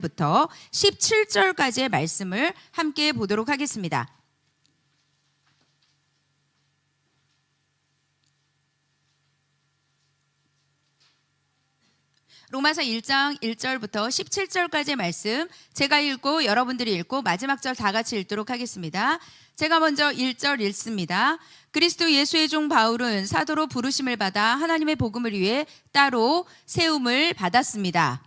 부터 17절까지의 말씀을 함께 보도록 하겠습니다. 로마서 1장 1절부터 17절까지의 말씀 제가 읽고 여러분들이 읽고 마지막 절 다 같이 읽도록 하겠습니다. 제가 먼저 1절 읽습니다. 그리스도 예수의 종 바울은 사도로 부르심을 받아 하나님의 복음을 위해 따로 세움을 받았습니다.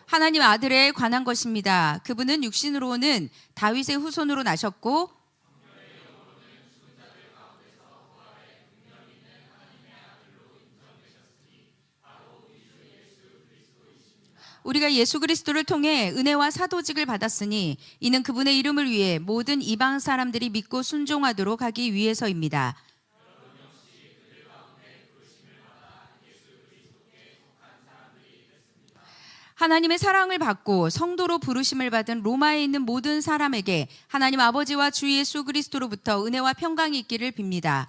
하나님 아들에 관한 것입니다. 그분은 육신으로는 다윗의 후손으로 나셨고 우리가 예수 그리스도를 통해 은혜와 사도직을 받았으니 이는 그분의 이름을 위해 모든 이방 사람들이 믿고 순종하도록 하기 위해서입니다. 하나님의 사랑을 받고 성도로 부르심을 받은 로마에 있는 모든 사람에게 하나님 아버지와 주 예수 그리스도로부터 은혜와 평강이 있기를 빕니다.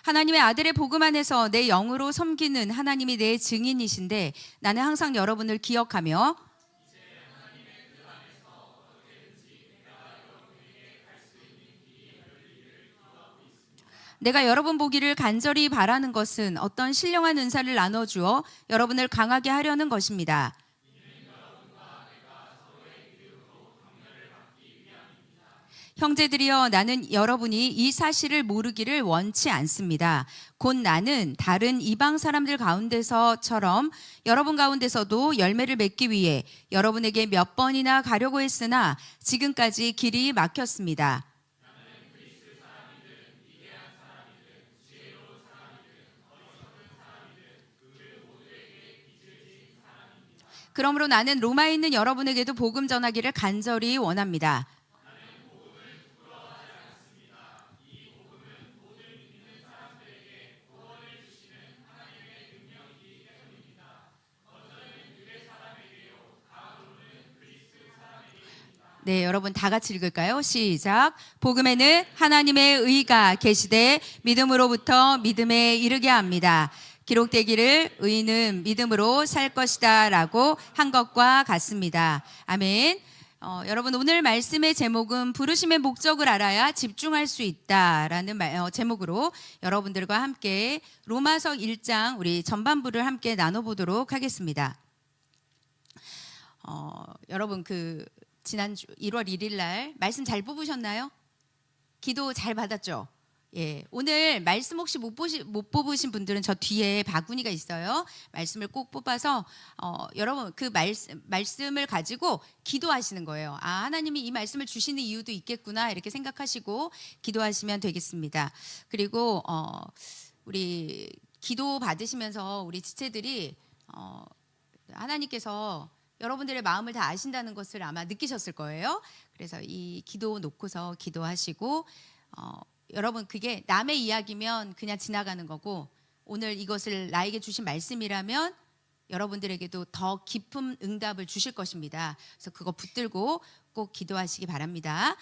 하나님의 아들의 복음 안에서 내 영으로 섬기는 하나님이 내 증인이신데 나는 항상 여러분을 기억하며 내가 여러분 보기를 간절히 바라는 것은 어떤 신령한 은사를 나눠주어 여러분을 강하게 하려는 것입니다. 형제들이여 나는 여러분이 이 사실을 모르기를 원치 않습니다. 곧 나는 다른 이방 사람들 가운데서처럼 여러분 가운데서도 열매를 맺기 위해 여러분에게 몇 번이나 가려고 했으나 지금까지 길이 막혔습니다. 그러므로 나는 로마에 있는 여러분에게도 복음 전하기를 간절히 원합니다. 네, 여러분 다 같이 읽을까요? 시작. 복음에는 하나님의 의가 계시되 믿음으로부터 믿음에 이르게 합니다. 기록되기를 의인은 믿음으로 살 것이다 라고 한 것과 같습니다. 아멘. 여러분 오늘 말씀의 제목은 부르심의 목적을 알아야 집중할 수 있다라는 제목으로 여러분들과 함께 로마서 1장 우리 전반부를 함께 나눠보도록 하겠습니다. 여러분 지난주 1월 1일 날 말씀 잘 뽑으셨나요? 기도 잘 받았죠? 예, 오늘 말씀 혹시 못 뽑으신 분들은 저 뒤에 바구니가 있어요. 말씀을 꼭 뽑아서 여러분 그 말씀을 가지고 기도하시는 거예요. 아, 하나님이 이 말씀을 주시는 이유도 있겠구나 이렇게 생각하시고 기도하시면 되겠습니다. 그리고 우리 기도 받으시면서 우리 지체들이 하나님께서 여러분들의 마음을 다 아신다는 것을 아마 느끼셨을 거예요. 그래서 이 기도 놓고서 기도하시고 여러분 그게 남의 이야기면 그냥 지나가는 거고 오늘 이것을 나에게 주신 말씀이라면 여러분들에게도 더 깊은 응답을 주실 것입니다. 그래서 그거 붙들고 꼭 기도하시기 바랍니다.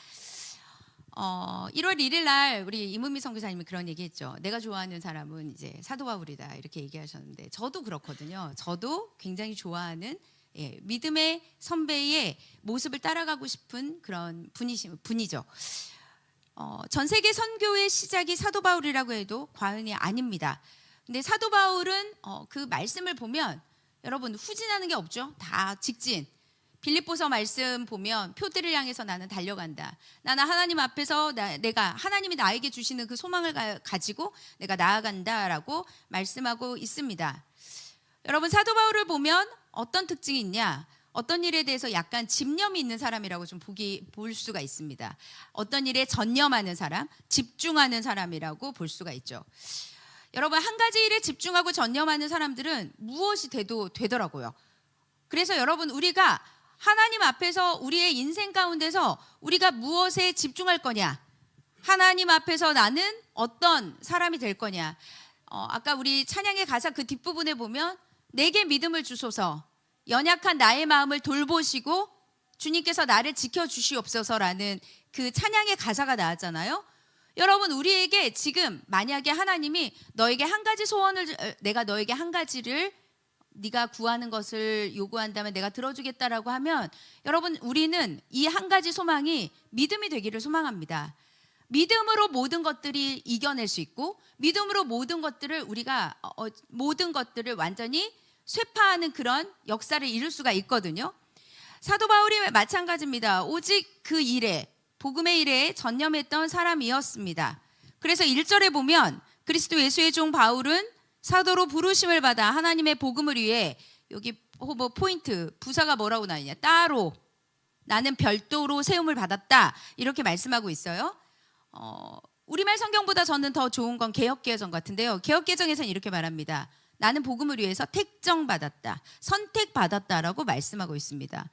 1월 1일 날 우리 이문미 선교사님이 그런 얘기했죠. 내가 좋아하는 사람은 이제 사도 바울이다 이렇게 얘기하셨는데 저도 그렇거든요. 저도 굉장히 좋아하는 믿음의 선배의 모습을 따라가고 싶은 그런 분이죠. 전 세계 선교의 시작이 사도 바울이라고 해도 과언이 아닙니다. 근데 사도 바울은 그 말씀을 보면 여러분 후진하는 게 없죠. 다 직진. 빌립보서 말씀 보면 표대를 향해서 나는 달려간다. 나는 하나님 앞에서 내가 하나님이 나에게 주시는 그 소망을 가지고 내가 나아간다라고 말씀하고 있습니다. 여러분 사도 바울을 보면 어떤 특징이 있냐? 어떤 일에 대해서 약간 집념이 있는 사람이라고 좀 볼 수가 있습니다. 어떤 일에 전념하는 사람, 집중하는 사람이라고 볼 수가 있죠. 여러분 한 가지 일에 집중하고 전념하는 사람들은 무엇이 돼도 되더라고요. 그래서 여러분 우리가 하나님 앞에서 우리의 인생 가운데서 우리가 무엇에 집중할 거냐? 하나님 앞에서 나는 어떤 사람이 될 거냐? 아까 우리 찬양의 가사 그 뒷부분에 보면 내게 믿음을 주소서 연약한 나의 마음을 돌보시고 주님께서 나를 지켜주시옵소서라는 그 찬양의 가사가 나왔잖아요. 여러분, 우리에게 지금 만약에 하나님이 너에게 한 가지 소원을, 내가 너에게 한 가지를 네가 구하는 것을 요구한다면 내가 들어주겠다라고 하면, 여러분, 우리는 이 한 가지 소망이 믿음이 되기를 소망합니다. 믿음으로 모든 것들이 이겨낼 수 있고, 믿음으로 모든 것들을 우리가 모든 것들을 완전히 쇠파하는 그런 역사를 이룰 수가 있거든요. 사도 바울이 마찬가지입니다. 오직 그 일에, 복음의 일에 전념했던 사람이었습니다. 그래서 1절에 보면 그리스도 예수의 종 바울은 사도로 부르심을 받아 하나님의 복음을 위해, 여기 포인트 부사가 뭐라고 나오냐, 따로, 나는 별도로 세움을 받았다, 이렇게 말씀하고 있어요. 우리말 성경보다 저는 더 좋은 건 개역개정 같은데요. 개역개정에서는 이렇게 말합니다. 나는 복음을 위해서 택정받았다, 선택받았다라고 말씀하고 있습니다.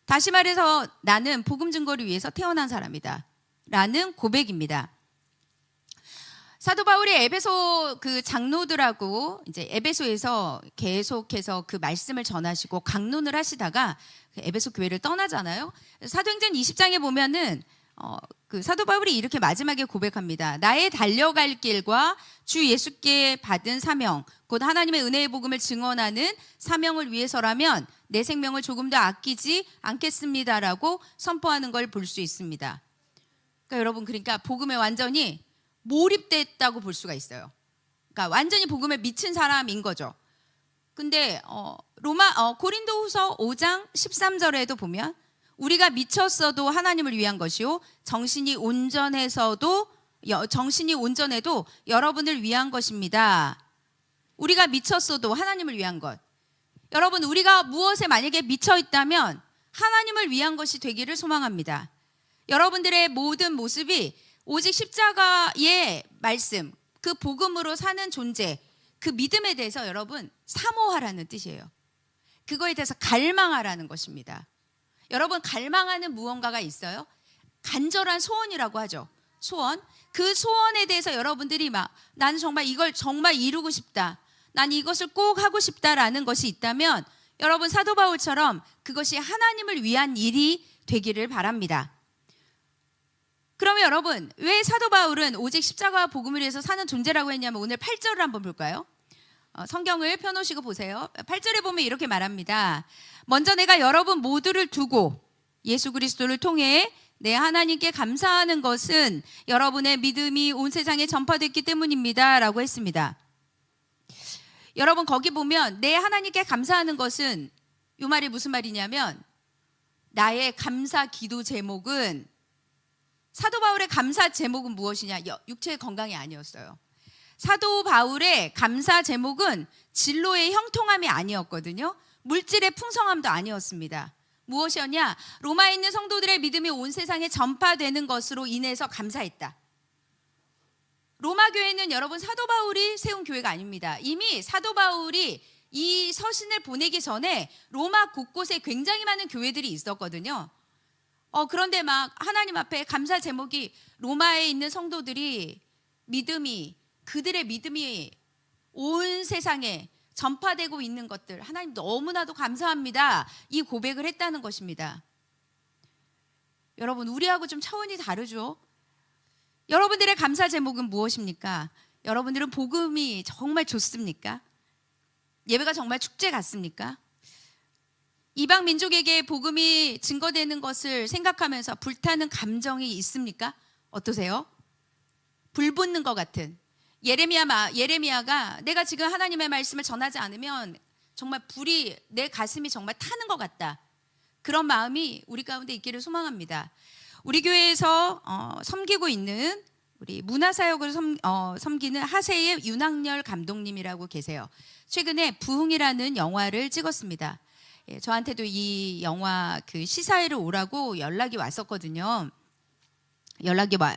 다시 말해서 나는 복음 증거를 위해서 태어난 사람이다 라는 고백입니다. 사도 바울이 에베소 그 장로들하고 이제 에베소에서 계속해서 그 말씀을 전하시고 강론을 하시다가 에베소 교회를 떠나잖아요. 사도행전 20장에 보면은 그 사도 바울이 이렇게 마지막에 고백합니다. 나의 달려갈 길과 주 예수께 받은 사명, 곧 하나님의 은혜의 복음을 증언하는 사명을 위해서라면 내 생명을 조금도 아끼지 않겠습니다라고 선포하는 걸 볼 수 있습니다. 그러니까 여러분, 그러니까 복음에 완전히 몰입됐다고 볼 수가 있어요. 그러니까 완전히 복음에 미친 사람인 거죠. 근데 고린도후서 5장 13절에도 보면 우리가 미쳤어도 하나님을 위한 것이요 정신이 온전해도 여러분을 위한 것입니다. 우리가 미쳤어도 하나님을 위한 것. 여러분, 우리가 무엇에 만약에 미쳐 있다면 하나님을 위한 것이 되기를 소망합니다. 여러분들의 모든 모습이 오직 십자가의 말씀, 그 복음으로 사는 존재, 그 믿음에 대해서 여러분 사모하라는 뜻이에요. 그거에 대해서 갈망하라는 것입니다. 여러분, 갈망하는 무언가가 있어요. 간절한 소원이라고 하죠. 소원. 그 소원에 대해서 여러분들이 나는 정말 이걸 정말 이루고 싶다, 난 이것을 꼭 하고 싶다라는 것이 있다면 여러분, 사도 바울처럼 그것이 하나님을 위한 일이 되기를 바랍니다. 그러면 여러분, 왜 사도 바울은 오직 십자가와 복음을 위해서 사는 존재라고 했냐면, 오늘 8절을 한번 볼까요? 성경을 펴놓으시고 보세요. 8절에 보면 이렇게 말합니다. 먼저 내가 여러분 모두를 두고 예수 그리스도를 통해 내 하나님께 감사하는 것은 여러분의 믿음이 온 세상에 전파됐기 때문입니다 라고 했습니다. 여러분, 거기 보면 내 하나님께 감사하는 것은, 이 말이 무슨 말이냐면, 나의 감사 기도 제목은, 사도 바울의 감사 제목은 무엇이냐? 육체의 건강이 아니었어요. 사도 바울의 감사 제목은 진로의 형통함이 아니었거든요. 물질의 풍성함도 아니었습니다. 무엇이었냐? 로마에 있는 성도들의 믿음이 온 세상에 전파되는 것으로 인해서 감사했다. 로마 교회는 여러분 사도 바울이 세운 교회가 아닙니다. 이미 사도 바울이 이 서신을 보내기 전에 로마 곳곳에 굉장히 많은 교회들이 있었거든요. 그런데 하나님 앞에 감사 제목이, 로마에 있는 성도들이 그들의 믿음이 온 세상에 전파되고 있는 것들, 하나님 너무나도 감사합니다, 이 고백을 했다는 것입니다. 여러분, 우리하고 좀 차원이 다르죠. 여러분들의 감사 제목은 무엇입니까? 여러분들은 복음이 정말 좋습니까? 예배가 정말 축제 같습니까? 이방 민족에게 복음이 증거되는 것을 생각하면서 불타는 감정이 있습니까? 어떠세요? 불 붙는 것 같은. 예레미야가 내가 지금 하나님의 말씀을 전하지 않으면 정말 불이 내 가슴이 정말 타는 것 같다, 그런 마음이 우리 가운데 있기를 소망합니다. 우리 교회에서 섬기고 있는, 우리 문화사역을 섬기는 하세의 윤학열 감독님이라고 계세요. 최근에 부흥이라는 영화를 찍었습니다. 저한테도 이 영화 그 시사회를 오라고 연락이 왔었거든요.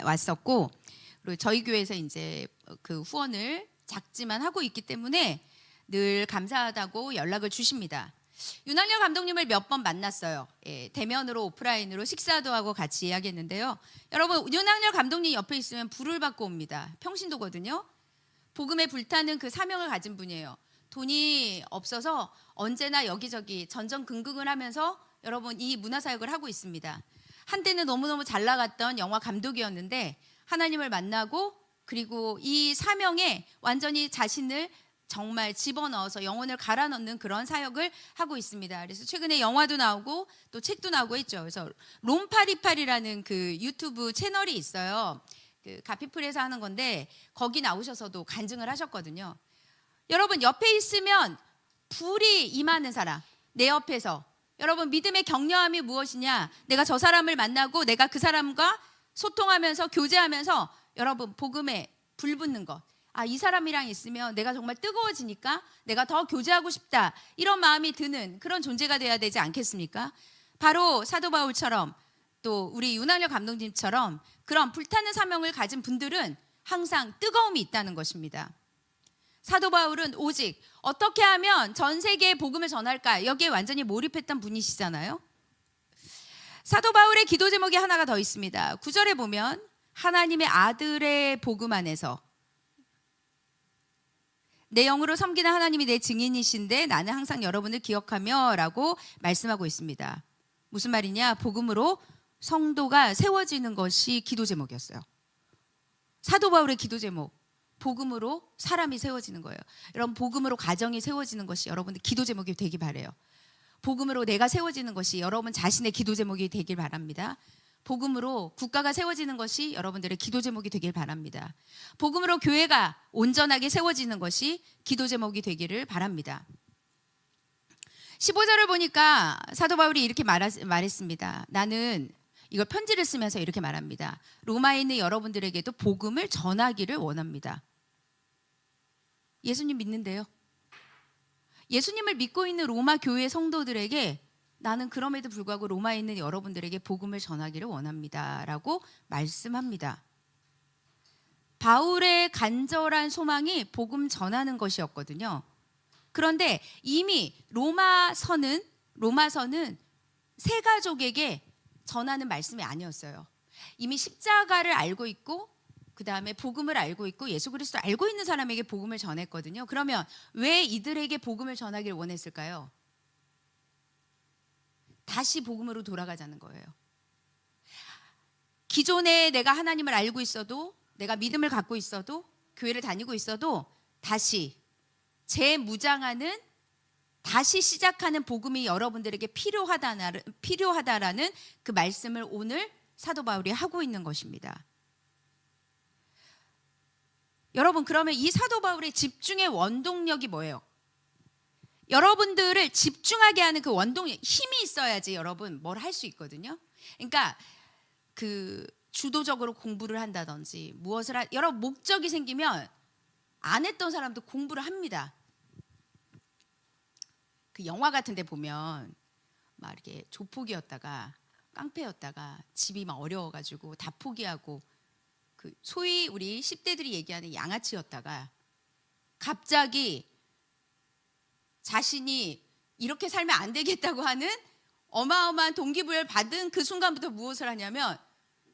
왔었고, 그리고 저희 교회에서 이제 그 후원을 작지만 하고 있기 때문에 늘 감사하다고 연락을 주십니다. 윤학열 감독님을 몇 번 만났어요. 대면으로 오프라인으로 식사도 하고 같이 이야기했는데요. 여러분, 윤학열 감독님 옆에 있으면 불을 받고 옵니다. 평신도거든요. 복음에 불타는 그 사명을 가진 분이에요. 돈이 없어서 언제나 여기저기 전전긍긍을 하면서 여러분 이 문화사역을 하고 있습니다. 한때는 너무너무 잘 나갔던 영화 감독이었는데 하나님을 만나고 그리고 이 사명에 완전히 자신을 정말 집어넣어서 영혼을 갈아 넣는 그런 사역을 하고 있습니다. 그래서 최근에 영화도 나오고 또 책도 나오고 있죠. 그래서 롬파리팔이라는 그 유튜브 채널이 있어요. 그 가피풀에서 하는 건데 거기 나오셔서도 간증을 하셨거든요. 여러분 옆에 있으면 불이 임하는 사람, 내 옆에서 여러분 믿음의 격려함이 무엇이냐? 내가 저 사람을 만나고 내가 그 사람과 소통하면서 교제하면서 여러분 복음에 불 붙는 것. 아, 이 사람이랑 있으면 내가 정말 뜨거워지니까 내가 더 교제하고 싶다. 이런 마음이 드는 그런 존재가 돼야 되지 않겠습니까? 바로 사도 바울처럼 또 우리 윤학열 감독님처럼 그런 불타는 사명을 가진 분들은 항상 뜨거움이 있다는 것입니다. 사도 바울은 오직 어떻게 하면 전 세계에 복음을 전할까? 여기에 완전히 몰입했던 분이시잖아요. 사도 바울의 기도 제목이 하나가 더 있습니다. 9절에 보면 하나님의 아들의 복음 안에서 내 영으로 섬기는 하나님이 내 증인이신데 나는 항상 여러분을 기억하며 라고 말씀하고 있습니다. 무슨 말이냐? 복음으로 성도가 세워지는 것이 기도 제목이었어요. 사도 바울의 기도 제목, 복음으로 사람이 세워지는 거예요. 여러분 복음으로 가정이 세워지는 것이 여러분의 기도 제목이 되길 바라요. 복음으로 내가 세워지는 것이 여러분 자신의 기도 제목이 되길 바랍니다. 복음으로 국가가 세워지는 것이 여러분들의 기도 제목이 되길 바랍니다. 복음으로 교회가 온전하게 세워지는 것이 기도 제목이 되기를 바랍니다. 15절을 보니까 사도 바울이 이렇게 말했습니다. 나는 이걸 편지를 쓰면서 이렇게 말합니다. 로마에 있는 여러분들에게도 복음을 전하기를 원합니다. 예수님 믿는데요. 예수님을 믿고 있는 로마 교회 성도들에게 나는 그럼에도 불구하고 로마에 있는 여러분들에게 복음을 전하기를 원합니다. 라고 말씀합니다. 바울의 간절한 소망이 복음 전하는 것이었거든요. 그런데 이미 로마서는 세 가족에게 전하는 말씀이 아니었어요. 이미 십자가를 알고 있고 그 다음에 복음을 알고 있고 예수 그리스도 알고 있는 사람에게 복음을 전했거든요. 그러면 왜 이들에게 복음을 전하기를 원했을까요? 다시 복음으로 돌아가자는 거예요. 기존에 내가 하나님을 알고 있어도 내가 믿음을 갖고 있어도 교회를 다니고 있어도 다시 재무장하는 다시 시작하는 복음이 여러분들에게 필요하다라는 그 말씀을 오늘 사도 바울이 하고 있는 것입니다. 여러분 그러면 이 사도 바울의 집중의 원동력이 뭐예요? 여러분들을 집중하게 하는 그 원동력, 힘이 있어야지 여러분 뭘 할 수 있거든요. 그러니까 그 주도적으로 공부를 한다든지 무엇을 여러 목적이 생기면 안 했던 사람도 공부를 합니다. 그 영화 같은 데 보면 막 이렇게 조폭이었다가 깡패였다가 집이 막 어려워가지고 다 포기하고 그 소위 우리 10대들이 얘기하는 양아치였다가 갑자기 자신이 이렇게 살면 안 되겠다고 하는 어마어마한 동기부여를 받은 그 순간부터 무엇을 하냐면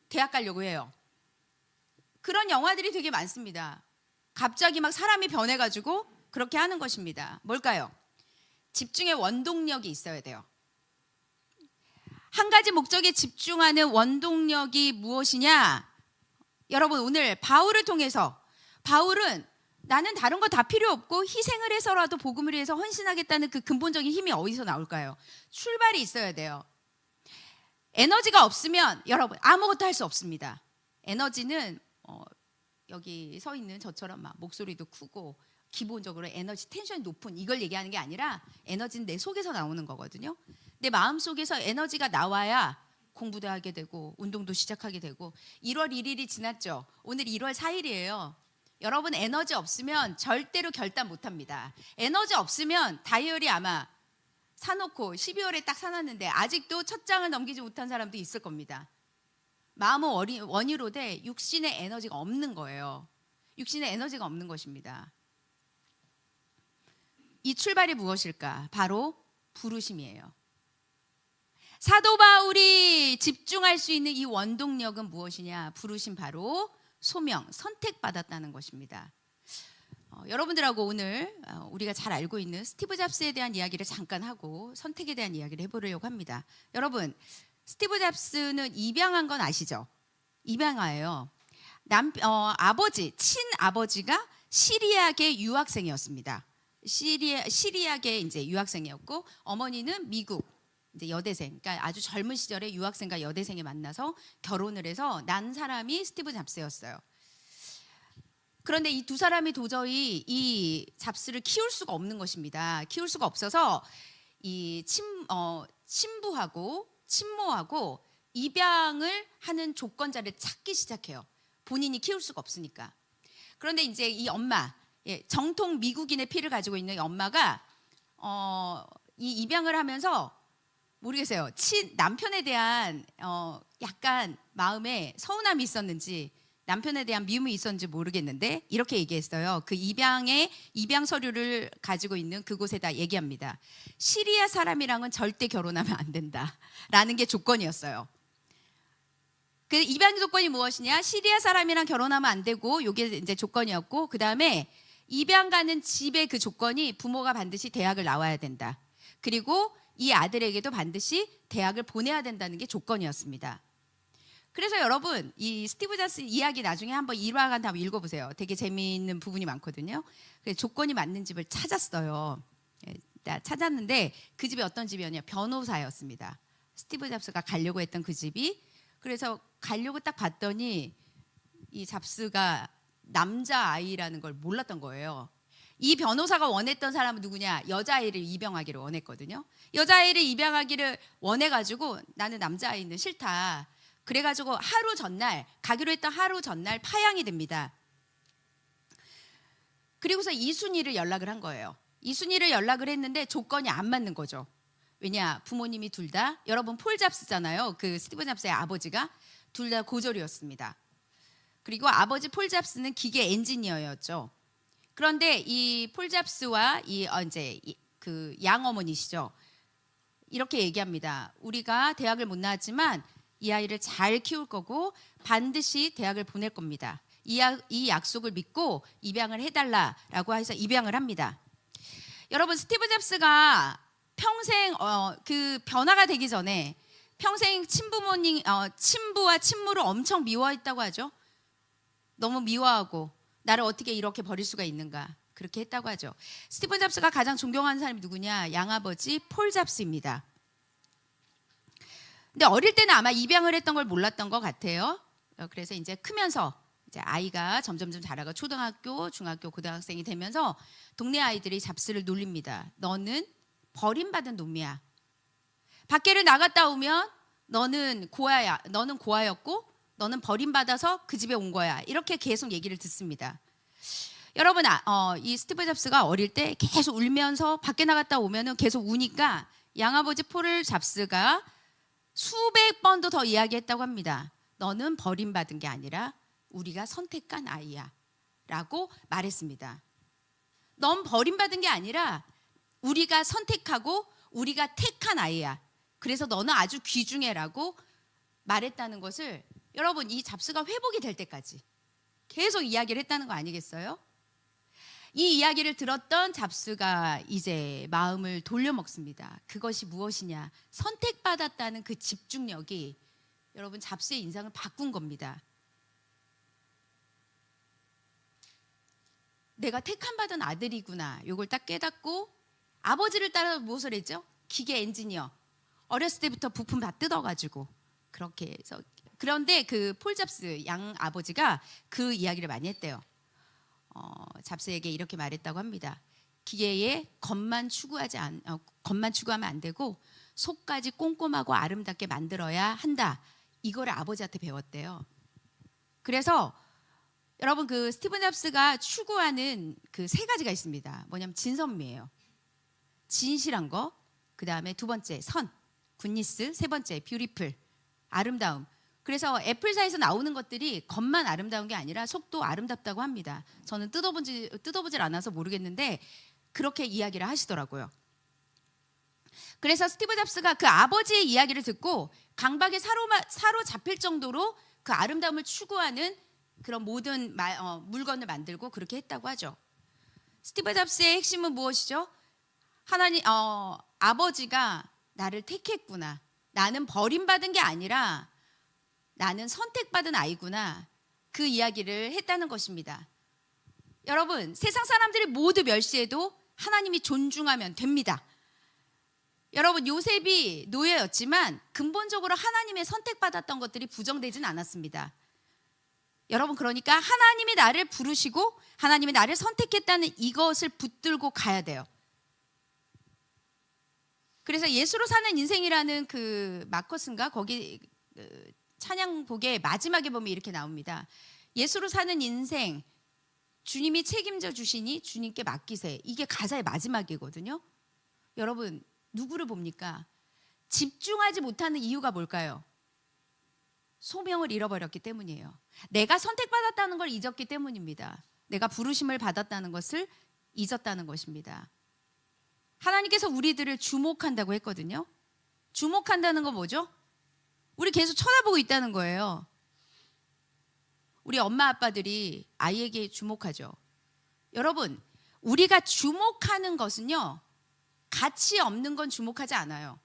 대학 가려고 해요. 그런 영화들이 되게 많습니다. 갑자기 막 사람이 변해가지고 그렇게 하는 것입니다. 뭘까요? 집중의 원동력이 있어야 돼요. 한 가지 목적에 집중하는 원동력이 무엇이냐? 여러분 오늘 바울을 통해서 바울은 나는 다른 거 다 필요 없고 희생을 해서라도 복음을 위해서 헌신하겠다는 그 근본적인 힘이 어디서 나올까요? 출발이 있어야 돼요. 에너지가 없으면 여러분 아무것도 할 수 없습니다. 에너지는 여기 서 있는 저처럼 막 목소리도 크고 기본적으로 에너지 텐션이 높은 이걸 얘기하는 게 아니라 에너지는 내 속에서 나오는 거거든요. 내 마음 속에서 에너지가 나와야 공부도 하게 되고 운동도 시작하게 되고 1월 1일이 지났죠. 오늘 1월 4일이에요. 여러분 에너지 없으면 절대로 결단 못합니다. 에너지 없으면 다이어리 아마 사놓고 12월에 딱 사놨는데 아직도 첫 장을 넘기지 못한 사람도 있을 겁니다. 마음은 원이로 돼 육신의 에너지가 없는 거예요. 육신의 에너지가 없는 것입니다. 이 출발이 무엇일까? 바로 부르심이에요. 사도 바울이 집중할 수 있는 이 원동력은 무엇이냐? 부르심 바로 소명, 선택받았다는 것입니다. 여러분들하고 오늘 우리가 잘 알고 있는 스티브 잡스에 대한 이야기를 잠깐 하고 선택에 대한 이야기를 해보려고 합니다. 여러분, 스티브 잡스는 입양한 건 아시죠? 입양아예요. 아버지, 친아버지가 시리아계 유학생이었습니다. 시리아계 이제 유학생이었고, 어머니는 미국 이제 여대생, 그러니까 아주 젊은 시절에 유학생과 여대생이 만나서 결혼을 해서 난 사람이 스티브 잡스였어요. 그런데 이 두 사람이 도저히 이 잡스를 키울 수가 없는 것입니다. 키울 수가 없어서 이 친부하고 친모하고 입양을 하는 조건자를 찾기 시작해요. 본인이 키울 수가 없으니까. 그런데 이제 이 엄마, 정통 미국인의 피를 가지고 있는 이 엄마가 이 입양을 하면서 모르겠어요. 남편에 대한 약간 마음에 서운함이 있었는지 남편에 대한 미움이 있었는지 모르겠는데 이렇게 얘기했어요. 그 입양 서류를 가지고 있는 그곳에다 얘기합니다. 시리아 사람이랑은 절대 결혼하면 안 된다라는 게 조건이었어요. 그 입양 조건이 무엇이냐? 시리아 사람이랑 결혼하면 안 되고 이게 이제 조건이었고, 그 다음에 입양 가는 집의 그 조건이 부모가 반드시 대학을 나와야 된다. 그리고 이 아들에게도 반드시 대학을 보내야 된다는 게 조건이었습니다. 그래서 여러분, 이 스티브 잡스 이야기 나중에 한번 1화간 한번 읽어보세요. 되게 재미있는 부분이 많거든요. 조건이 맞는 집을 찾았어요. 찾았는데 그 집이 어떤 집이었냐? 변호사였습니다. 스티브 잡스가 가려고 했던 그 집이. 그래서 가려고 딱 봤더니 이 잡스가 남자아이라는 걸 몰랐던 거예요. 이 변호사가 원했던 사람은 누구냐? 여자아이를 입양하기를 원했거든요. 여자아이를 입양하기를 원해가지고 나는 남자아이는 싫다. 그래가지고 가기로 했던 하루 전날 파양이 됩니다. 그리고서 이순희를 연락을 한 거예요. 이순희를 연락을 했는데 조건이 안 맞는 거죠. 왜냐? 부모님이 둘 다, 여러분 폴 잡스잖아요. 그 스티브 잡스의 아버지가 둘 다 고졸이었습니다. 그리고 아버지 폴 잡스는 기계 엔지니어였죠. 그런데 이 폴 잡스와 그 양어머니시죠. 이렇게 얘기합니다. 우리가 대학을 못 나왔지만 이 아이를 잘 키울 거고 반드시 대학을 보낼 겁니다. 이 약속을 믿고 입양을 해달라라고 해서 입양을 합니다. 여러분, 스티브 잡스가 평생 그 변화가 되기 전에 평생 친부와 친모를 엄청 미워했다고 하죠. 너무 미워하고 나를 어떻게 이렇게 버릴 수가 있는가, 그렇게 했다고 하죠. 스티브 잡스가 가장 존경하는 사람이 누구냐? 양아버지 폴 잡스입니다. 근데 어릴 때는 아마 입양을 했던 걸 몰랐던 것 같아요. 그래서 이제 크면서 이제 아이가 점점 자라가 초등학교, 중학교, 고등학생이 되면서 동네 아이들이 잡스를 놀립니다. 너는 버림받은 놈이야. 밖에를 나갔다 오면 너는 고아야. 너는 고아였고 너는 버림받아서 그 집에 온 거야. 이렇게 계속 얘기를 듣습니다. 여러분, 이 스티브 잡스가 어릴 때 계속 울면서 밖에 나갔다 오면은 계속 우니까 양아버지 폴 잡스가 수백 번도 더 이야기했다고 합니다. 너는 버림받은 게 아니라 우리가 선택한 아이야 라고 말했습니다. 넌 버림받은 게 아니라 우리가 선택하고 우리가 택한 아이야. 그래서 너는 아주 귀중해라고 말했다는 것을, 여러분, 이 잡스가 회복이 될 때까지 계속 이야기를 했다는 거 아니겠어요? 이 이야기를 들었던 잡스가 이제 마음을 돌려먹습니다. 그것이 무엇이냐? 선택받았다는 그 집중력이 여러분 잡스의 인생을 바꾼 겁니다. 내가 택함받은 아들이구나. 이걸 딱 깨닫고 아버지를 따라 무엇을 했죠? 기계 엔지니어. 어렸을 때부터 부품 다 뜯어가지고 그렇게 해서. 그런데 그 폴 잡스 양 아버지가 그 이야기를 많이 했대요. 잡스에게 이렇게 말했다고 합니다. 기계에 겉만 추구하면 안 되고 속까지 꼼꼼하고 아름답게 만들어야 한다. 이거를 아버지한테 배웠대요. 그래서 여러분, 그 스티븐 잡스가 추구하는 그 세 가지가 있습니다. 뭐냐면 진선미예요. 진실한 거. 그 다음에 두 번째 선, 굿니스. 세 번째 뷰티풀, 아름다움. 그래서 애플사에서 나오는 것들이 겉만 아름다운 게 아니라 속도 아름답다고 합니다. 저는 뜯어보질 않아서 모르겠는데 그렇게 이야기를 하시더라고요. 그래서 스티브 잡스가 그 아버지의 이야기를 듣고 강박에 사로잡힐 정도로 그 아름다움을 추구하는 그런 모든 물건을 만들고 그렇게 했다고 하죠. 스티브 잡스의 핵심은 무엇이죠? 아버지가 나를 택했구나. 나는 버림받은 게 아니라 나는 선택받은 아이구나. 그 이야기를 했다는 것입니다. 여러분, 세상 사람들이 모두 멸시해도 하나님이 존중하면 됩니다. 여러분, 요셉이 노예였지만 근본적으로 하나님의 선택받았던 것들이 부정되진 않았습니다. 여러분, 그러니까 하나님이 나를 부르시고 하나님이 나를 선택했다는 이것을 붙들고 가야 돼요. 그래서 예수로 사는 인생이라는 그 마커스인가 거기 찬양곡의 마지막에 보면 이렇게 나옵니다. 예수로 사는 인생 주님이 책임져 주시니 주님께 맡기세. 이게 가사의 마지막이거든요. 여러분, 누구를 봅니까? 집중하지 못하는 이유가 뭘까요? 소명을 잃어버렸기 때문이에요. 내가 선택받았다는 걸 잊었기 때문입니다. 내가 부르심을 받았다는 것을 잊었다는 것입니다. 하나님께서 우리들을 주목한다고 했거든요. 주목한다는 건 뭐죠? 우리 계속 쳐다보고 있다는 거예요. 우리 엄마 아빠들이 아이에게 주목하죠. 여러분, 우리가 주목하는 것은요, 가치 없는 건 주목하지 않아요.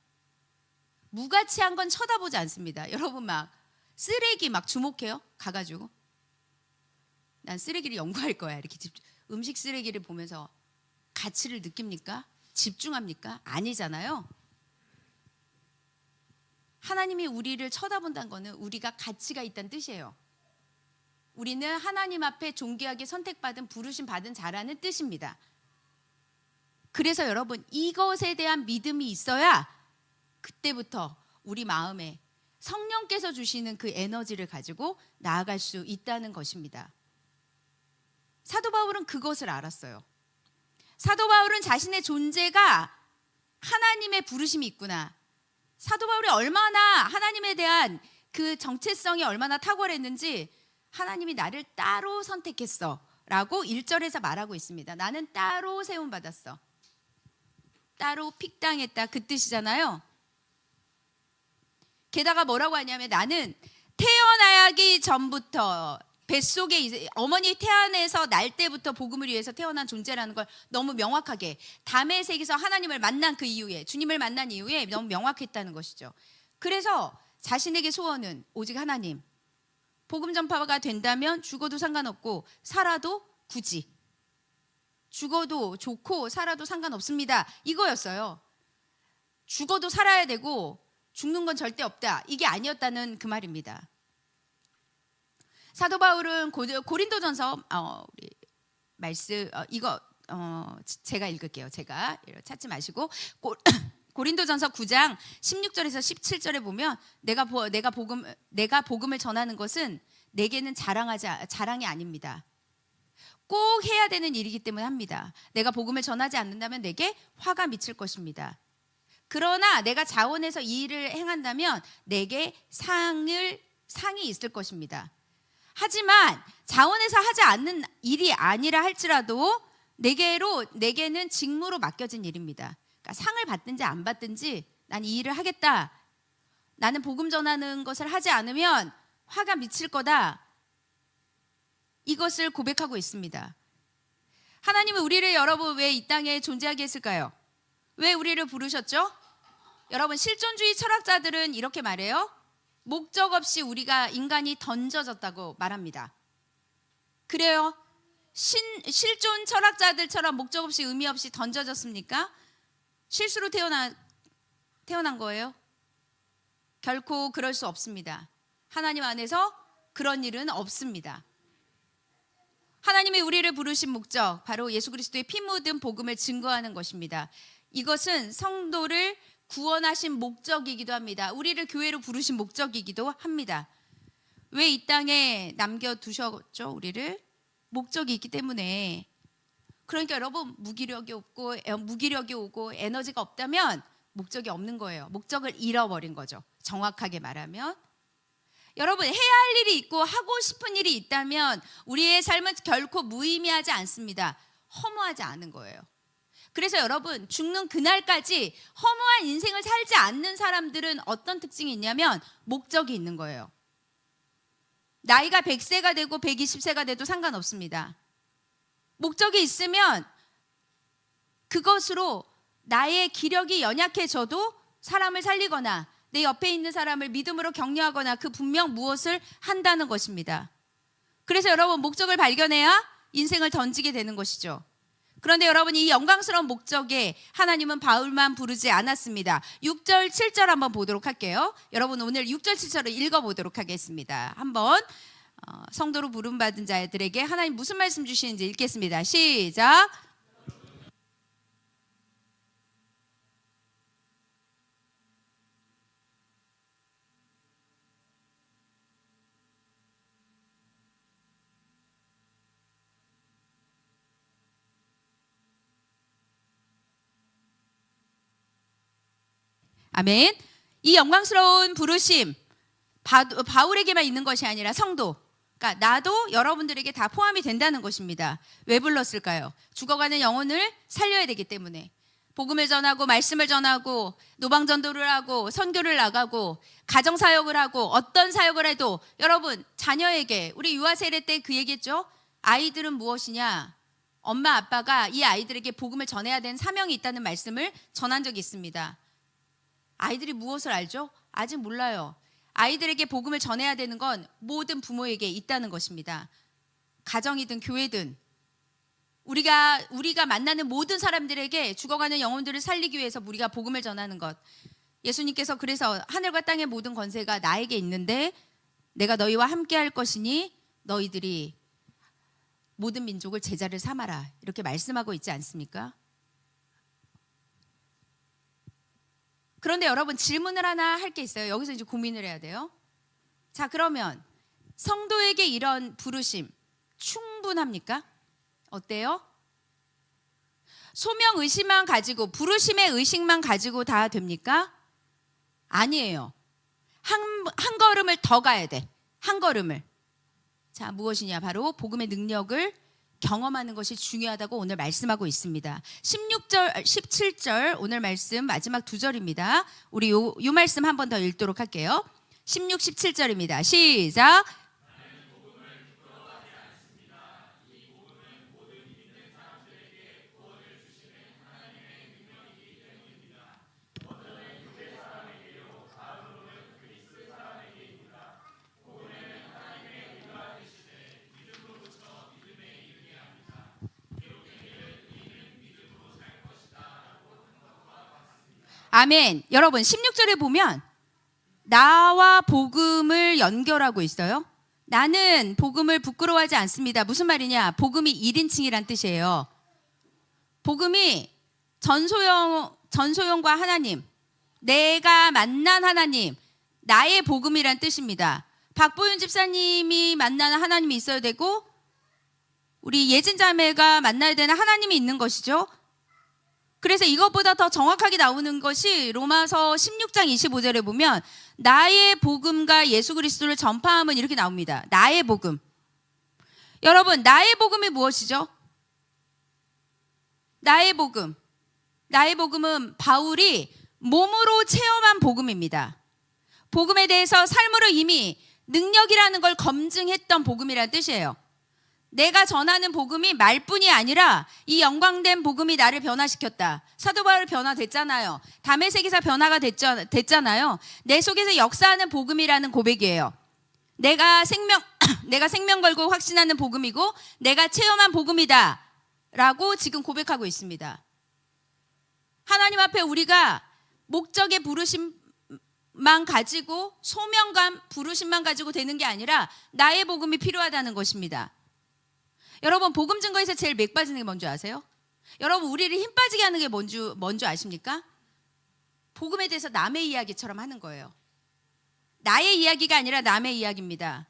무가치한 건 쳐다보지 않습니다. 여러분, 막 쓰레기 막 주목해요? 가가지고 난 쓰레기를 연구할 거야. 이렇게 음식 쓰레기를 보면서 가치를 느낍니까? 집중합니까? 아니잖아요. 하나님이 우리를 쳐다본다는 것은 우리가 가치가 있다는 뜻이에요. 우리는 하나님 앞에 존귀하게 선택받은 부르심 받은 자라는 뜻입니다. 그래서 여러분, 이것에 대한 믿음이 있어야 그때부터 우리 마음에 성령께서 주시는 그 에너지를 가지고 나아갈 수 있다는 것입니다. 사도 바울은 그것을 알았어요. 사도 바울은 자신의 존재가 하나님의 부르심이 있구나. 사도 바울이 얼마나 하나님에 대한 그 정체성이 얼마나 탁월했는지 하나님이 나를 따로 선택했어 라고 1절에서 말하고 있습니다. 나는 따로 세움받았어. 따로 픽당했다, 그 뜻이잖아요. 게다가 뭐라고 하냐면 나는 태어나기 전부터 뱃속에 어머니 태안에서 날 때부터 복음을 위해서 태어난 존재라는 걸 너무 명확하게 담에색에서 하나님을 만난 그 이후에, 주님을 만난 이후에 너무 명확했다는 것이죠. 그래서 자신에게 소원은 오직 하나님, 복음 전파가 된다면 죽어도 상관없고 살아도 굳이, 죽어도 좋고 살아도 상관없습니다, 이거였어요. 죽어도 살아야 되고 죽는 건 절대 없다, 이게 아니었다는 그 말입니다. 사도 바울은 고린도전서 우리 말씀 이거 제가 읽을게요. 제가 찾지 마시고 고린도전서 9장 16절에서 17절에 보면 내가 복음을 전하는 것은 내게는 자랑이 아닙니다. 꼭 해야 되는 일이기 때문에 합니다. 내가 복음을 전하지 않는다면 내게 화가 미칠 것입니다. 그러나 내가 자원해서 이 일을 행한다면 내게 상이 있을 것입니다. 하지만 자원해서 하지 않는 일이 아니라 할지라도 내게는 직무로 맡겨진 일입니다. 그러니까 상을 받든지 안 받든지 난 이 일을 하겠다. 나는 복음 전하는 것을 하지 않으면 화가 미칠 거다. 이것을 고백하고 있습니다. 하나님은 우리를, 여러분, 왜 이 땅에 존재하게 했을까요? 왜 우리를 부르셨죠? 여러분, 실존주의 철학자들은 이렇게 말해요. 목적 없이 인간이 던져졌다고 말합니다. 그래요? 실존 철학자들처럼 목적 없이 의미 없이 던져졌습니까? 실수로 태어난 거예요? 결코 그럴 수 없습니다. 하나님 안에서 그런 일은 없습니다. 하나님이 우리를 부르신 목적, 바로 예수 그리스도의 피 묻은 복음을 증거하는 것입니다. 이것은 성도를 구원하신 목적이기도 합니다. 우리를 교회로 부르신 목적이기도 합니다. 왜 이 땅에 남겨두셨죠? 우리를 목적이 있기 때문에. 그러니까 여러분, 무기력이 오고 에너지가 없다면 목적이 없는 거예요. 목적을 잃어버린 거죠. 정확하게 말하면. 여러분, 해야 할 일이 있고 하고 싶은 일이 있다면 우리의 삶은 결코 무의미하지 않습니다. 허무하지 않은 거예요. 그래서 여러분, 죽는 그날까지 허무한 인생을 살지 않는 사람들은 어떤 특징이 있냐면 목적이 있는 거예요. 나이가 100세가 되고 120세가 돼도 상관없습니다. 목적이 있으면 그것으로 나의 기력이 연약해져도 사람을 살리거나 내 옆에 있는 사람을 믿음으로 격려하거나 그 분명 무엇을 한다는 것입니다. 그래서 여러분 목적을 발견해야 인생을 던지게 되는 것이죠. 그런데 여러분 이 영광스러운 목적에 하나님은 바울만 부르지 않았습니다. 6절 7절 한번 보도록 할게요. 여러분 오늘 6절 7절을 읽어보도록 하겠습니다. 한번 성도로 부름받은 자들에게 하나님 무슨 말씀 주시는지 읽겠습니다. 시작. 아멘. 이 영광스러운 부르심 바울에게만 있는 것이 아니라 성도, 그러니까 나도 여러분들에게 다 포함이 된다는 것입니다. 왜 불렀을까요? 죽어가는 영혼을 살려야 되기 때문에. 복음을 전하고 말씀을 전하고 노방전도를 하고 선교를 나가고 가정사역을 하고 어떤 사역을 해도 여러분 자녀에게, 우리 유아 세례 때 그 얘기했죠. 아이들은 무엇이냐? 엄마 아빠가 이 아이들에게 복음을 전해야 되는 사명이 있다는 말씀을 전한 적이 있습니다. 아이들이 무엇을 알죠? 아직 몰라요. 아이들에게 복음을 전해야 되는 건 모든 부모에게 있다는 것입니다. 가정이든 교회든 우리가 만나는 모든 사람들에게 죽어가는 영혼들을 살리기 위해서 우리가 복음을 전하는 것. 예수님께서 그래서 하늘과 땅의 모든 권세가 나에게 있는데 내가 너희와 함께 할 것이니 너희들이 모든 민족을 제자를 삼아라, 이렇게 말씀하고 있지 않습니까? 그런데 여러분 질문을 하나 할 게 있어요. 여기서 이제 고민을 해야 돼요. 자, 그러면 성도에게 이런 부르심 충분합니까? 어때요? 소명 의식만 가지고, 부르심의 의식만 가지고 다 됩니까? 아니에요. 한 걸음을 더 가야 돼. 한 걸음을. 자, 무엇이냐? 바로 복음의 능력을 경험하는 것이 중요하다고 오늘 말씀하고 있습니다. 16절, 17절 오늘 말씀 마지막 두 절입니다. 우리 요 말씀 한 번 더 읽도록 할게요. 16, 17절입니다. 시작. 아멘. 여러분 16절에 보면 나와 복음을 연결하고 있어요. 나는 복음을 부끄러워하지 않습니다. 무슨 말이냐? 복음이 1인칭이란 뜻이에요. 복음이 전소영과 하나님, 내가 만난 하나님, 나의 복음이란 뜻입니다. 박보윤 집사님이 만나는 하나님이 있어야 되고 우리 예진 자매가 만나야 되는 하나님이 있는 것이죠. 그래서 이것보다 더 정확하게 나오는 것이 로마서 16장 25절에 보면 나의 복음과 예수 그리스도를 전파함은 이렇게 나옵니다. 나의 복음. 여러분, 나의 복음이 무엇이죠? 나의 복음. 나의 복음은 바울이 몸으로 체험한 복음입니다. 복음에 대해서 삶으로 이미 능력이라는 걸 검증했던 복음이라는 뜻이에요. 내가 전하는 복음이 말뿐이 아니라 이 영광된 복음이 나를 변화시켰다. 사도 바울 변화됐잖아요. 다메섹에서 변화가 됐잖아요. 내 속에서 역사하는 복음이라는 고백이에요. 내가 생명 걸고 확신하는 복음이고 내가 체험한 복음이다 라고 지금 고백하고 있습니다. 하나님 앞에 우리가 목적의 부르심만 가지고, 소명감 부르심만 가지고 되는 게 아니라 나의 복음이 필요하다는 것입니다. 여러분, 복음 증거에서 제일 맥 빠지는 게 뭔지 아세요? 여러분, 우리를 힘 빠지게 하는 게 뭔지 아십니까? 복음에 대해서 남의 이야기처럼 하는 거예요. 나의 이야기가 아니라 남의 이야기입니다.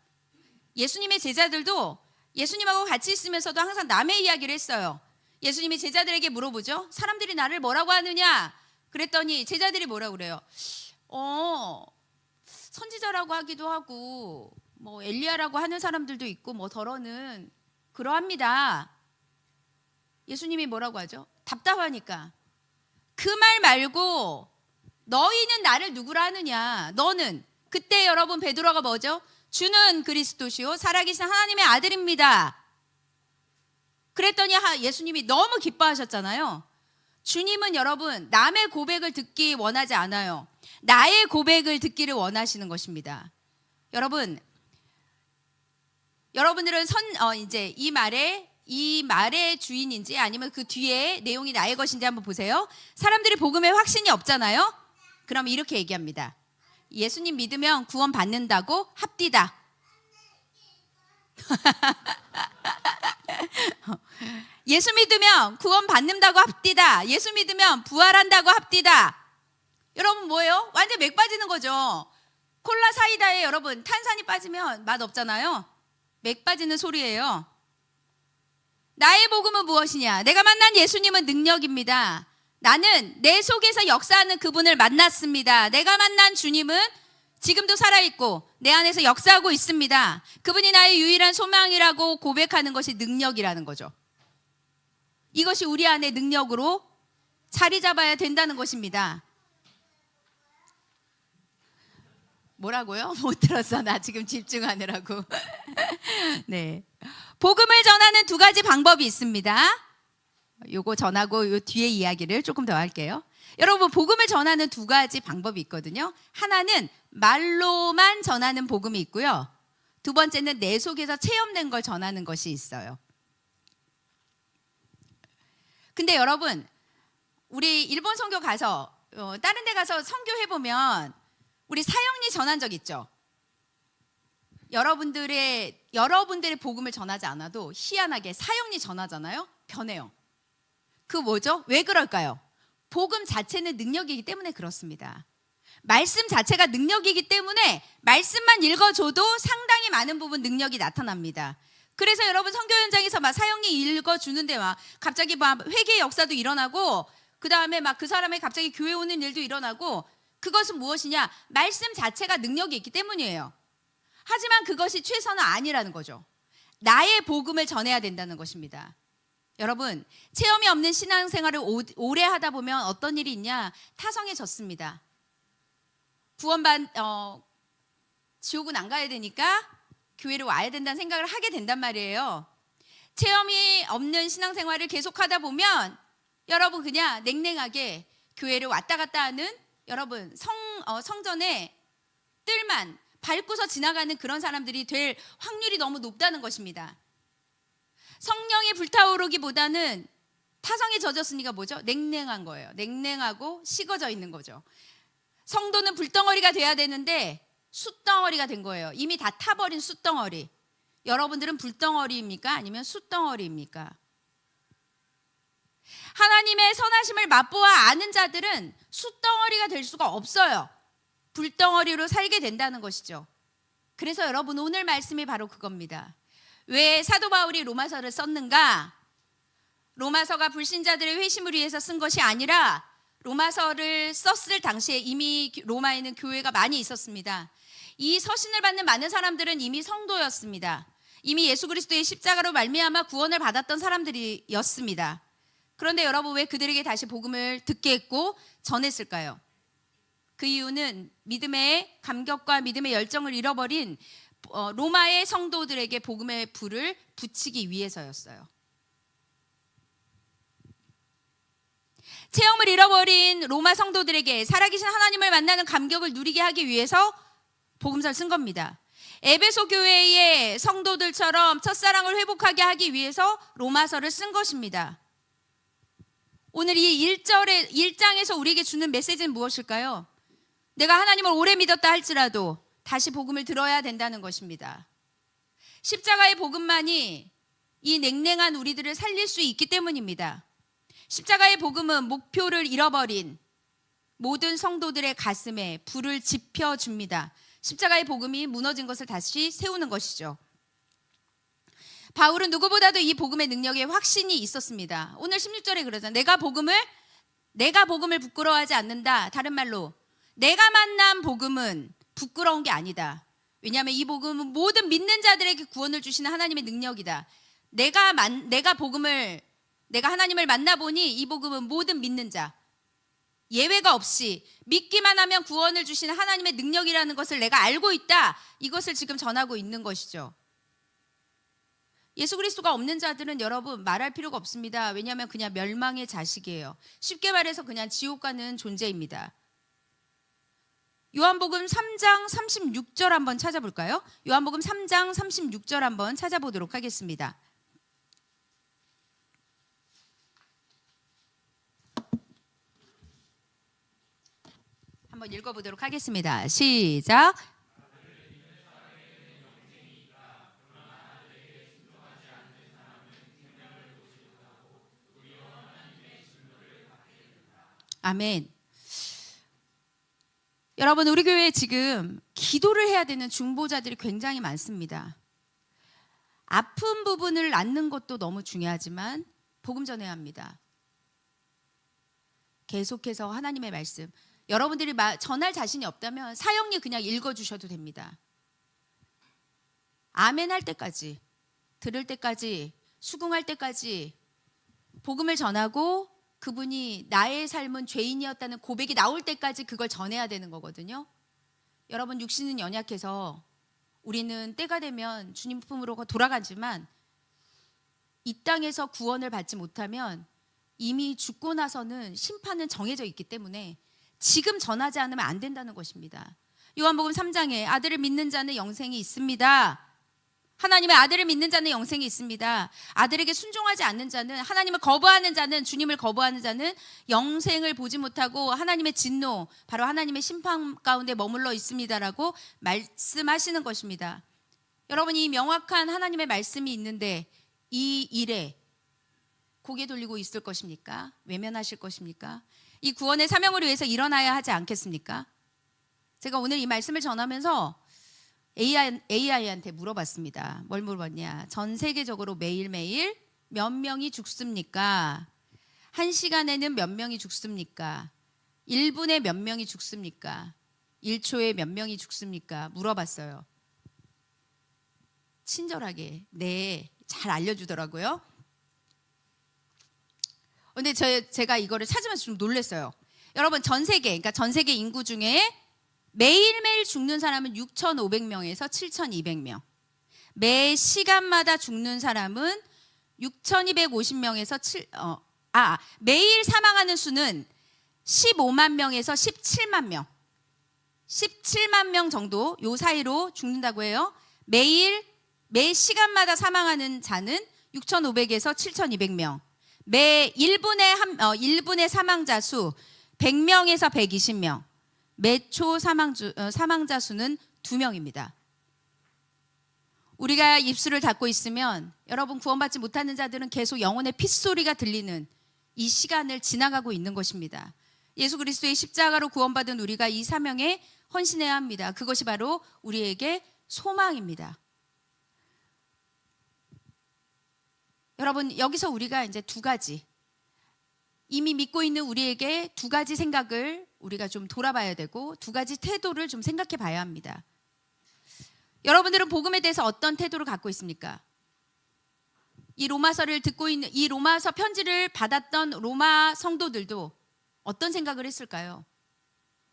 예수님의 제자들도 예수님하고 같이 있으면서도 항상 남의 이야기를 했어요. 예수님이 제자들에게 물어보죠. 사람들이 나를 뭐라고 하느냐? 그랬더니 제자들이 뭐라고 그래요? 선지자라고 하기도 하고 뭐 엘리야라고 하는 사람들도 있고 뭐 더러는 그러합니다. 예수님이 뭐라고 하죠? 답답하니까. 그 말 말고 너희는 나를 누구라 하느냐? 너는. 그때 여러분 베드로가 뭐죠? 주는 그리스도시요 살아계신 하나님의 아들입니다. 그랬더니 예수님이 너무 기뻐하셨잖아요. 주님은 여러분 남의 고백을 듣기 원하지 않아요. 나의 고백을 듣기를 원하시는 것입니다. 여러분들은 이제 이 말의 주인인지 아니면 그 뒤에 내용이 나의 것인지 한번 보세요. 사람들이 복음에 확신이 없잖아요. 그럼 이렇게 얘기합니다. 예수님 믿으면 구원 받는다고 합디다. 예수 믿으면 구원 받는다고 합디다. 예수 믿으면 부활한다고 합디다. 여러분 뭐예요? 완전 맥 빠지는 거죠. 콜라 사이다에 여러분 탄산이 빠지면 맛 없잖아요. 맥 빠지는 소리예요. 나의 복음은 무엇이냐? 내가 만난 예수님은 능력입니다. 나는 내 속에서 역사하는 그분을 만났습니다. 내가 만난 주님은 지금도 살아있고 내 안에서 역사하고 있습니다. 그분이 나의 유일한 소망이라고 고백하는 것이 능력이라는 거죠. 이것이 우리 안에 능력으로 자리 잡아야 된다는 것입니다. 뭐라고요? 못 들었어. 나 지금 집중하느라고. 네. 복음을 전하는 두 가지 방법이 있습니다. 요거 전하고 요 뒤에 이야기를 조금 더 할게요. 여러분, 복음을 전하는 두 가지 방법이 있거든요. 하나는 말로만 전하는 복음이 있고요. 두 번째는 내 속에서 체험된 걸 전하는 것이 있어요. 근데 여러분, 우리 일본 선교 가서 다른 데 가서 선교해보면 우리 사형리 전한 적 있죠? 여러분들의 복음을 전하지 않아도 희한하게 사형리 전하잖아요? 변해요. 그 뭐죠? 왜 그럴까요? 복음 자체는 능력이기 때문에 그렇습니다. 말씀 자체가 능력이기 때문에 말씀만 읽어줘도 상당히 많은 부분 능력이 나타납니다. 그래서 여러분 선교 현장에서 막 사형리 읽어주는데 막 갑자기 막 회개의 역사도 일어나고 그 다음에 막 그 사람이 갑자기 교회 오는 일도 일어나고 그것은 무엇이냐? 말씀 자체가 능력이 있기 때문이에요. 하지만 그것이 최선은 아니라는 거죠. 나의 복음을 전해야 된다는 것입니다. 여러분, 체험이 없는 신앙생활을 오래 하다 보면 어떤 일이 있냐? 타성해졌습니다. 지옥은 안 가야 되니까 교회를 와야 된다는 생각을 하게 된단 말이에요. 체험이 없는 신앙생활을 계속하다 보면 여러분 그냥 냉랭하게 교회를 왔다 갔다 하는 여러분 성전의 뜰만 밟고서 지나가는 그런 사람들이 될 확률이 너무 높다는 것입니다. 성령이 불타오르기보다는 타성에 젖었으니까 뭐죠? 냉랭한 거예요. 냉랭하고 식어져 있는 거죠. 성도는 불덩어리가 돼야 되는데 숯덩어리가 된 거예요. 이미 다 타버린 숯덩어리. 여러분들은 불덩어리입니까? 아니면 숯덩어리입니까? 하나님의 선하심을 맛보아 아는 자들은 숯덩어리가 될 수가 없어요. 불덩어리로 살게 된다는 것이죠. 그래서 여러분 오늘 말씀이 바로 그겁니다. 왜 사도 바울이 로마서를 썼는가? 로마서가 불신자들의 회심을 위해서 쓴 것이 아니라 로마서를 썼을 당시에 이미 로마에는 교회가 많이 있었습니다. 이 서신을 받는 많은 사람들은 이미 성도였습니다. 이미 예수 그리스도의 십자가로 말미암아 구원을 받았던 사람들이었습니다. 그런데 여러분 왜 그들에게 다시 복음을 듣게 했고 전했을까요? 그 이유는 믿음의 감격과 믿음의 열정을 잃어버린 로마의 성도들에게 복음의 불을 붙이기 위해서였어요. 체험을 잃어버린 로마 성도들에게 살아계신 하나님을 만나는 감격을 누리게 하기 위해서 복음서를 쓴 겁니다. 에베소 교회의 성도들처럼 첫사랑을 회복하게 하기 위해서 로마서를 쓴 것입니다. 오늘 이 1장에서 우리에게 주는 메시지는 무엇일까요? 내가 하나님을 오래 믿었다 할지라도 다시 복음을 들어야 된다는 것입니다. 십자가의 복음만이 이 냉랭한 우리들을 살릴 수 있기 때문입니다. 십자가의 복음은 목표를 잃어버린 모든 성도들의 가슴에 불을 지펴줍니다. 십자가의 복음이 무너진 것을 다시 세우는 것이죠. 바울은 누구보다도 이 복음의 능력에 확신이 있었습니다. 오늘 16절에 그러잖아요. 내가 복음을 부끄러워하지 않는다. 다른 말로 내가 만난 복음은 부끄러운 게 아니다. 왜냐하면 이 복음은 모든 믿는 자들에게 구원을 주시는 하나님의 능력이다. 내가 하나님을 만나보니 이 복음은 모든 믿는 자 예외가 없이 믿기만 하면 구원을 주시는 하나님의 능력이라는 것을 내가 알고 있다. 이것을 지금 전하고 있는 것이죠. 예수 그리스도가 없는 자들은 여러분 말할 필요가 없습니다. 왜냐하면 그냥 멸망의 자식이에요. 쉽게 말해서 그냥 지옥 가는 존재입니다. 요한복음 3장 36절 한번 찾아볼까요? 요한복음 3장 36절 한번 찾아보도록 하겠습니다. 한번 읽어보도록 하겠습니다. 시작. 아멘. 여러분, 우리 교회에 지금 기도를 해야 되는 중보자들이 굉장히 많습니다. 아픈 부분을 낫는 것도 너무 중요하지만 복음 전해야 합니다. 계속해서 하나님의 말씀, 여러분들이 전할 자신이 없다면 사형리 그냥 읽어주셔도 됩니다. 아멘 할 때까지, 들을 때까지, 수긍할 때까지 복음을 전하고 그분이 나의 삶은 죄인이었다는 고백이 나올 때까지 그걸 전해야 되는 거거든요. 여러분, 육신은 연약해서 우리는 때가 되면 주님 품으로 돌아가지만 이 땅에서 구원을 받지 못하면 이미 죽고 나서는 심판은 정해져 있기 때문에 지금 전하지 않으면 안 된다는 것입니다. 요한복음 3장에 아들을 믿는 자는 영생이 있습니다. 하나님의 아들을 믿는 자는 영생이 있습니다. 아들에게 순종하지 않는 자는, 하나님을 거부하는 자는, 주님을 거부하는 자는 영생을 보지 못하고 하나님의 진노, 바로 하나님의 심판 가운데 머물러 있습니다라고 말씀하시는 것입니다. 여러분, 이 명확한 하나님의 말씀이 있는데 이 일에 고개 돌리고 있을 것입니까? 외면하실 것입니까? 이 구원의 사명을 위해서 일어나야 하지 않겠습니까? 제가 오늘 이 말씀을 전하면서 AI한테 물어봤습니다. 뭘 물어봤냐? 전 세계적으로 매일매일 몇 명이 죽습니까? 1시간에는 몇 명이 죽습니까? 1분에 몇 명이 죽습니까? 1초에 몇 명이 죽습니까? 물어봤어요. 친절하게 네, 잘 알려주더라고요. 근데 제가 이거를 찾으면서 좀 놀랐어요. 여러분, 전 세계 인구 중에 매일매일 죽는 사람은 6,500명에서 7,200명. 매 시간마다 죽는 사람은 6,250명에서 매일 사망하는 수는 15만 명에서 17만 명. 17만 명 정도 요 사이로 죽는다고 해요. 매 시간마다 사망하는 자는 6,500에서 7,200명. 매 1분의 사망자 수 100명에서 120명. 매 초 사망자 수는 2명입니다. 우리가 입술을 닫고 있으면 여러분, 구원받지 못하는 자들은 계속 영혼의 핏소리가 들리는 이 시간을 지나가고 있는 것입니다. 예수 그리스도의 십자가로 구원받은 우리가 이 사명에 헌신해야 합니다. 그것이 바로 우리에게 소망입니다. 여러분, 여기서 우리가 이제 두 가지, 이미 믿고 있는 우리에게 두 가지 생각을 우리가 좀 돌아봐야 되고 두 가지 태도를 좀 생각해 봐야 합니다. 여러분들은 복음에 대해서 어떤 태도를 갖고 있습니까? 이 로마서를 듣고 있는, 이 로마서 편지를 받았던 로마 성도들도 어떤 생각을 했을까요?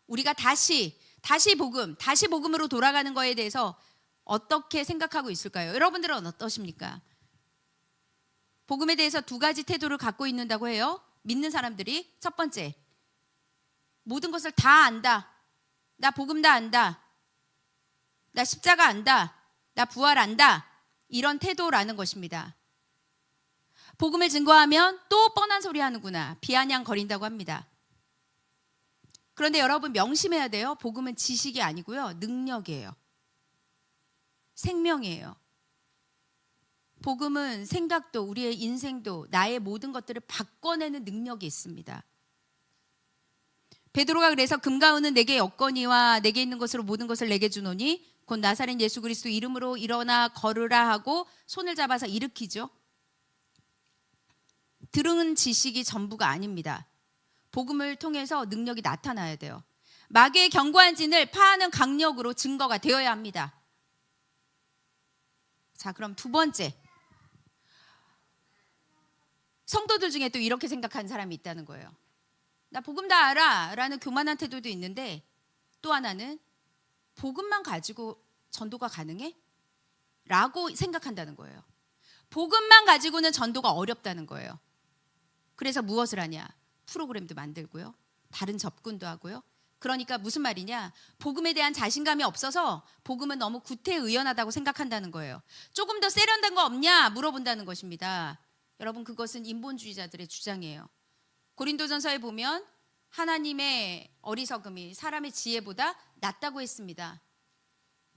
우리가 다시 복음으로 돌아가는 거에 대해서 어떻게 생각하고 있을까요? 여러분들은 어떠십니까? 복음에 대해서 두 가지 태도를 갖고 있는다고 해요. 믿는 사람들이 첫 번째, 모든 것을 다 안다. 나 복음 다 안다. 나 십자가 안다. 나 부활 안다. 이런 태도라는 것입니다. 복음을 증거하면 또 뻔한 소리 하는구나, 비아냥거린다고 합니다. 그런데 여러분, 명심해야 돼요. 복음은 지식이 아니고요, 능력이에요. 생명이에요. 복음은 생각도, 우리의 인생도, 나의 모든 것들을 바꿔내는 능력이 있습니다. 베드로가 그래서 금과 은은 내게 없거니와 내게 있는 것으로 모든 것을 내게 주노니 곧 나사렛 예수 그리스도 이름으로 일어나 걸으라 하고 손을 잡아서 일으키죠. 들은 지식이 전부가 아닙니다. 복음을 통해서 능력이 나타나야 돼요. 마귀의 견고한 진을 파하는 강력으로 증거가 되어야 합니다. 자, 그럼 두 번째, 성도들 중에 또 이렇게 생각하는 사람이 있다는 거예요. 나 복음 다 알아 라는 교만한 태도도 있는데, 또 하나는 복음만 가지고 전도가 가능해? 라고 생각한다는 거예요. 복음만 가지고는 전도가 어렵다는 거예요. 그래서 무엇을 하냐? 프로그램도 만들고요. 다른 접근도 하고요. 그러니까 무슨 말이냐? 복음에 대한 자신감이 없어서 복음은 너무 구태의연하다고 생각한다는 거예요. 조금 더 세련된 거 없냐? 물어본다는 것입니다. 여러분, 그것은 인본주의자들의 주장이에요. 고린도전서에 보면 하나님의 어리석음이 사람의 지혜보다 낫다고 했습니다.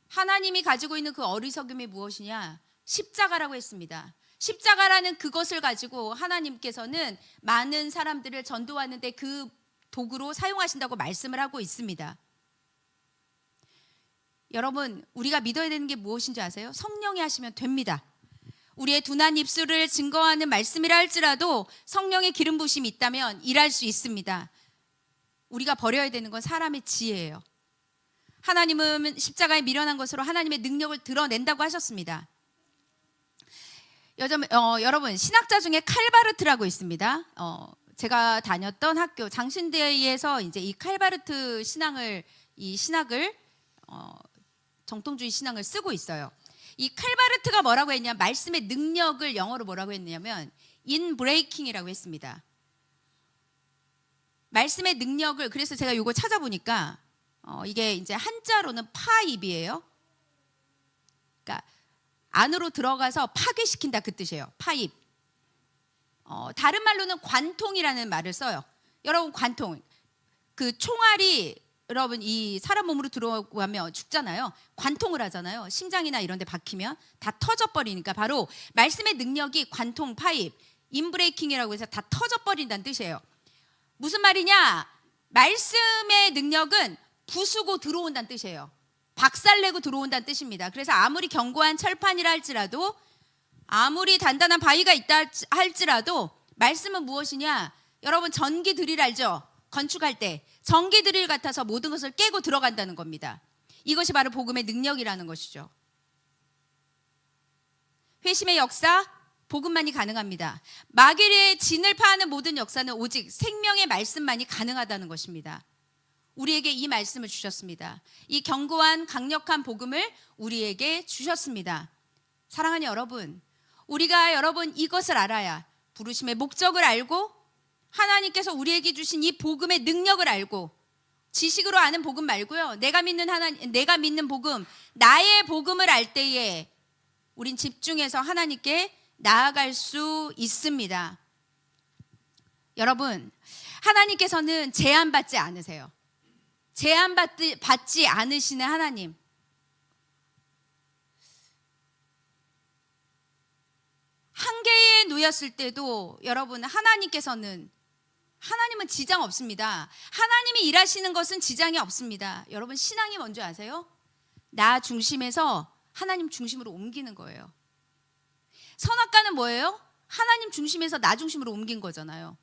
하나님이 가지고 있는 그 어리석음이 무엇이냐? 십자가라고 했습니다. 십자가라는 그것을 가지고 하나님께서는 많은 사람들을 전도하는데 그 도구로 사용하신다고 말씀을 하고 있습니다. 여러분, 우리가 믿어야 되는 게 무엇인지 아세요? 성령이 하시면 됩니다. 우리의 둔한 입술을 증거하는 말씀이라 할지라도 성령의 기름 부심이 있다면 일할 수 있습니다. 우리가 버려야 되는 건 사람의 지혜예요. 하나님은 십자가에 미련한 것으로 하나님의 능력을 드러낸다고 하셨습니다. 여러분, 신학자 중에 칼바르트라고 있습니다. 제가 다녔던 학교 장신대에서 이제 이 칼바르트 신학을 정통주의 신앙을 쓰고 있어요. 이 칼바르트가 뭐라고 했냐? 말씀의 능력을 영어로 뭐라고 했냐면 인브레이킹이라고 했습니다. 말씀의 능력을, 그래서 제가 이거 찾아보니까 이게 이제 한자로는 파입이에요. 그러니까 안으로 들어가서 파괴시킨다 그 뜻이에요. 파입. 다른 말로는 관통이라는 말을 써요. 여러분, 관통. 그 총알이 여러분 이 사람 몸으로 들어가면 죽잖아요. 관통을 하잖아요. 심장이나 이런 데 박히면 다 터져버리니까 바로 말씀의 능력이 관통, 파입, 인브레이킹이라고 해서 다 터져버린다는 뜻이에요. 무슨 말이냐? 말씀의 능력은 부수고 들어온다는 뜻이에요. 박살내고 들어온다는 뜻입니다. 그래서 아무리 견고한 철판이라 할지라도, 아무리 단단한 바위가 있다 할지라도 말씀은 무엇이냐? 여러분, 전기 드릴 알죠? 건축할 때 전기 드릴 같아서 모든 것을 깨고 들어간다는 겁니다. 이것이 바로 복음의 능력이라는 것이죠. 회심의 역사, 복음만이 가능합니다. 마귀의 진을 파하는 모든 역사는 오직 생명의 말씀만이 가능하다는 것입니다. 우리에게 이 말씀을 주셨습니다. 이 견고한 강력한 복음을 우리에게 주셨습니다. 사랑하는 여러분, 우리가 여러분 이것을 알아야, 부르심의 목적을 알고 하나님께서 우리에게 주신 이 복음의 능력을 알고, 지식으로 아는 복음 말고요, 내가 믿는 복음, 나의 복음을 알 때에 우린 집중해서 하나님께 나아갈 수 있습니다. 여러분, 하나님께서는 제한받지 않으세요. 제한받지 않으시는 하나님. 한계에 놓였을 때도 여러분, 하나님은 지장 없습니다. 하나님이 일하시는 것은 지장이 없습니다. 여러분, 신앙이 뭔지 아세요? 나 중심에서 하나님 중심으로 옮기는 거예요. 선악과는 뭐예요? 하나님 중심에서 나 중심으로 옮긴 거잖아요.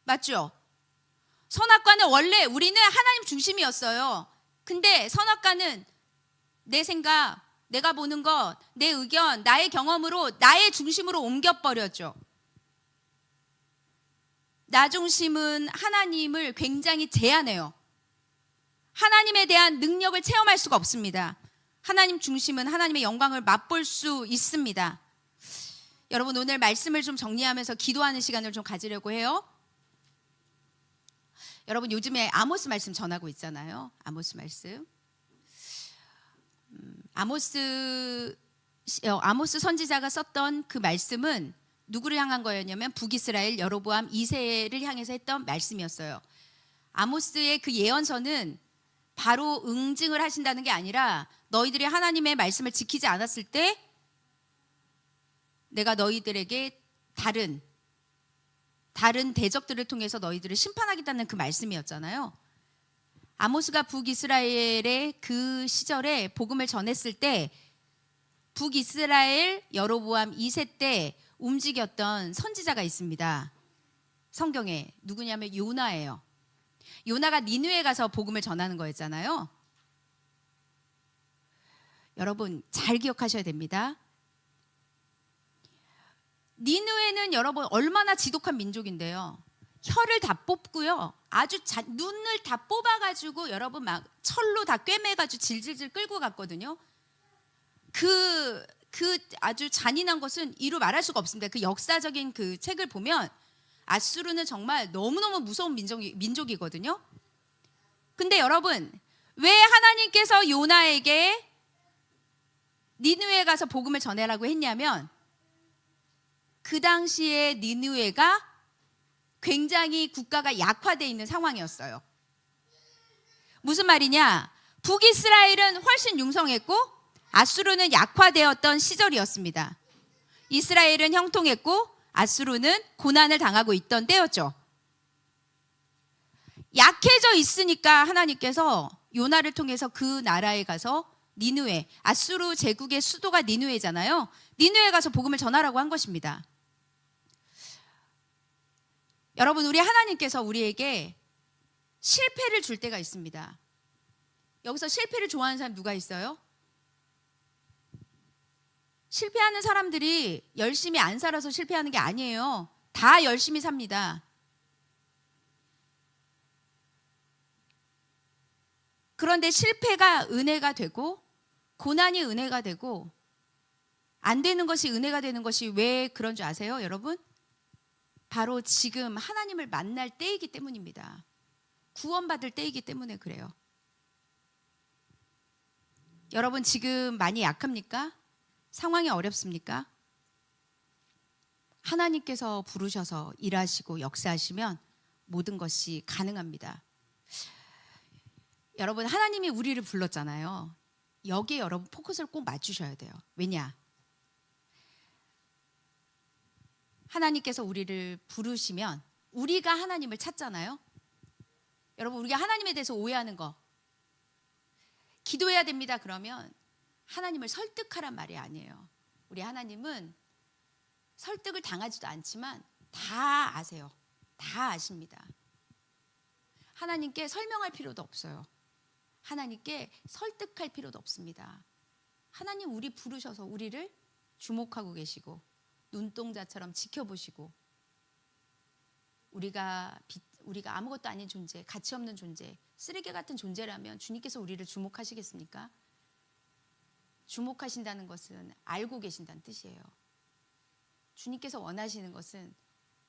맞죠? 선악과는 원래 우리는 하나님 중심이었어요. 근데 선악과는 내 생각, 내가 보는 것, 내 의견, 나의 경험으로 나의 중심으로 옮겨버렸죠. 나 중심은 하나님을 굉장히 제한해요. 하나님에 대한 능력을 체험할 수가 없습니다. 하나님 중심은 하나님의 영광을 맛볼 수 있습니다. 여러분, 오늘 말씀을 좀 정리하면서 기도하는 시간을 좀 가지려고 해요. 여러분, 요즘에 아모스 말씀 전하고 있잖아요. 아모스 말씀. 아모스 선지자가 썼던 그 말씀은 누구를 향한 거였냐면 북이스라엘 여로보암 2세를 향해서 했던 말씀이었어요. 아모스의 그 예언서는 바로 응징을 하신다는 게 아니라, 너희들이 하나님의 말씀을 지키지 않았을 때 내가 너희들에게 다른 대적들을 통해서 너희들을 심판하겠다는 그 말씀이었잖아요. 아모스가 북이스라엘의 그 시절에 복음을 전했을 때 북이스라엘 여로보암 2세 때 움직였던 선지자가 있습니다. 성경에 누구냐면 요나예요. 요나가 니느웨에 가서 복음을 전하는 거였잖아요. 여러분, 잘 기억하셔야 됩니다. 니느웨는 여러분 얼마나 지독한 민족인데요. 혀를 다 뽑고요, 아주 눈을 다 뽑아가지고 여러분 막 철로 다 꿰매가지고 질질질 끌고 갔거든요. 그 그 아주 잔인한 것은 이루 말할 수가 없습니다. 그 역사적인 그 책을 보면 아수르는 정말 너무너무 무서운 민족이거든요. 근데 여러분, 왜 하나님께서 요나에게 니느웨에 가서 복음을 전해라고 했냐면 그 당시에 니느웨가 굉장히 국가가 약화되어 있는 상황이었어요. 무슨 말이냐? 북이스라엘은 훨씬 융성했고 아수르는 약화되었던 시절이었습니다. 이스라엘은 형통했고 아수르는 고난을 당하고 있던 때였죠. 약해져 있으니까 하나님께서 요나를 통해서 그 나라에 가서 니느웨, 아수르 제국의 수도가 니느웨잖아요. 니느웨에 가서 복음을 전하라고 한 것입니다. 여러분, 우리 하나님께서 우리에게 실패를 줄 때가 있습니다. 여기서 실패를 좋아하는 사람 누가 있어요? 실패하는 사람들이 열심히 안 살아서 실패하는 게 아니에요. 다 열심히 삽니다. 그런데 실패가 은혜가 되고 고난이 은혜가 되고 안 되는 것이 은혜가 되는 것이 왜 그런 줄 아세요, 여러분? 바로 지금 하나님을 만날 때이기 때문입니다. 구원받을 때이기 때문에 그래요. 여러분, 지금 많이 약합니까? 상황이 어렵습니까? 하나님께서 부르셔서 일하시고 역사하시면 모든 것이 가능합니다. 여러분, 하나님이 우리를 불렀잖아요. 여기에 여러분 포커스를 꼭 맞추셔야 돼요. 왜냐? 하나님께서 우리를 부르시면 우리가 하나님을 찾잖아요. 여러분, 우리가 하나님에 대해서 오해하는 거, 기도해야 됩니다 그러면 하나님을 설득하란 말이 아니에요. 우리 하나님은 설득을 당하지도 않지만 다 아세요. 다 아십니다. 하나님께 설명할 필요도 없어요. 하나님께 설득할 필요도 없습니다. 하나님 우리 부르셔서 우리를 주목하고 계시고 눈동자처럼 지켜보시고 우리가 아무것도 아닌 존재, 가치 없는 존재, 쓰레기 같은 존재라면 주님께서 우리를 주목하시겠습니까? 주목하신다는 것은 알고 계신다는 뜻이에요. 주님께서 원하시는 것은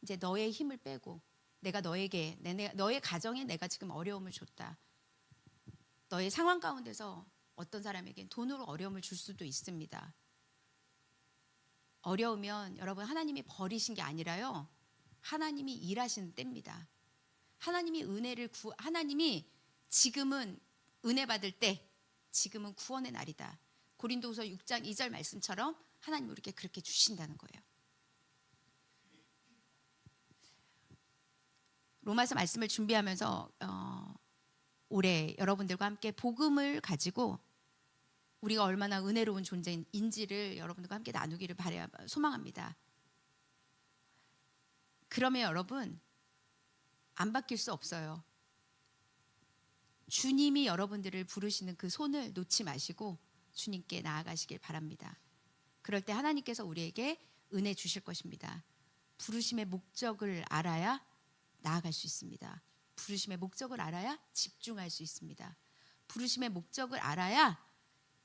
이제 너의 힘을 빼고 내가 너에게, 너의 가정에 내가 지금 어려움을 줬다. 너의 상황 가운데서 어떤 사람에게 돈으로 어려움을 줄 수도 있습니다. 어려우면 여러분 하나님이 버리신 게 아니라요. 하나님이 일하시는 때입니다. 하나님이 지금은 은혜 받을 때, 지금은 구원의 날이다. 고린도후서 6장 2절 말씀처럼 하나님 우리에게 그렇게 주신다는 거예요. 로마서 말씀을 준비하면서 올해 여러분들과 함께 복음을 가지고 우리가 얼마나 은혜로운 존재인지를 여러분들과 함께 나누기를 소망합니다. 그러면 여러분 안 바뀔 수 없어요. 주님이 여러분들을 부르시는 그 손을 놓지 마시고 주님께 나아가시길 바랍니다. 그럴 때 하나님께서 우리에게 은혜 주실 것입니다. 부르심의 목적을 알아야 나아갈 수 있습니다. 부르심의 목적을 알아야 집중할 수 있습니다. 부르심의 목적을 알아야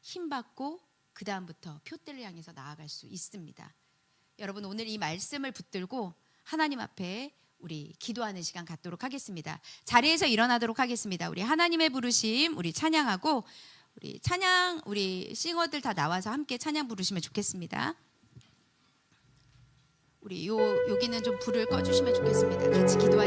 힘받고 그 다음부터 표대를 향해서 나아갈 수 있습니다. 여러분, 오늘 이 말씀을 붙들고 하나님 앞에 우리 기도하는 시간 갖도록 하겠습니다. 자리에서 일어나도록 하겠습니다. 우리 하나님의 부르심 우리 찬양하고 우리 싱어들 다 나와서 함께 찬양 부르시면 좋겠습니다. 우리 여기는 좀 불을 꺼주시면 좋겠습니다. 같이 기도할게요.